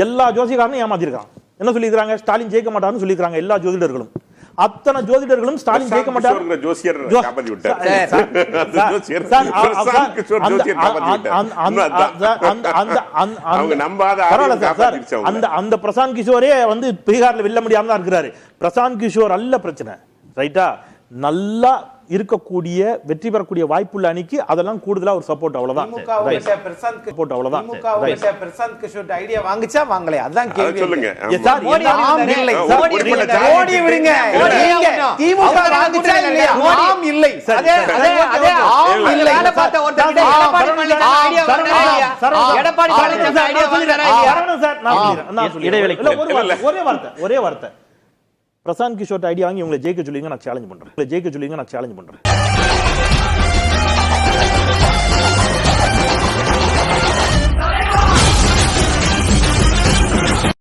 எல்லா ஜோசியக்காரனும் ஏமாத்திருக்காங்க. என்ன சொல்லிக்கிறாங்க? ஸ்டாலின் ஜெயிக்க மாட்டாருன்னு சொல்லிக்கிறாங்க எல்லா ஜோதிடர்களும். அத்தனை ஜோதிடர்களும் ஸ்டாலின் ஜெயிக்க மாட்டாரு. அந்த பிரசாந்த் கிஷோரே வந்து பீகார்ல வெல்ல முடியாம தான் இருக்கிறாரு. பிரசாந்த் கிஷோர் அல்ல பிரச்சனை, ரைட்டா? நல்லா இருக்கக்கூடிய வெற்றி பெறக்கூடிய வாய்ப்புள்ள அணிக்கு அதெல்லாம் கூடுதலா ஒரு சப்போர்ட், அவ்வளவுதான். சப்போர்ட் அவ்வளவுதான். பிரசாந்த் கிஷோர் ஐடியா வாங்குச்சா வாங்கலையா அதான் கேள்வி. சொல்லுங்க. மோடி விடுங்க. திமுக வாங்குச்சா இல்லையா? ஆம் இல்லை. அதே ஆம் இல்லை. வேலை பார்த்த ஒருத்தர் எடப்பாடி பழனிசாமி ஐடியா வாங்குறாங்க. எடப்பாடி பழனிசாமி ஐடியா வாங்குறாங்க. சரவணன் சார் நான் இடைவேளை ஒரே வார்த்தை. பிரசாந்த் கிஷோர் ஐடியா வாங்கி உங்களை ஜெயிக்க சொல்லுங்க, நான் சேலஞ்ச் பண்றேன்.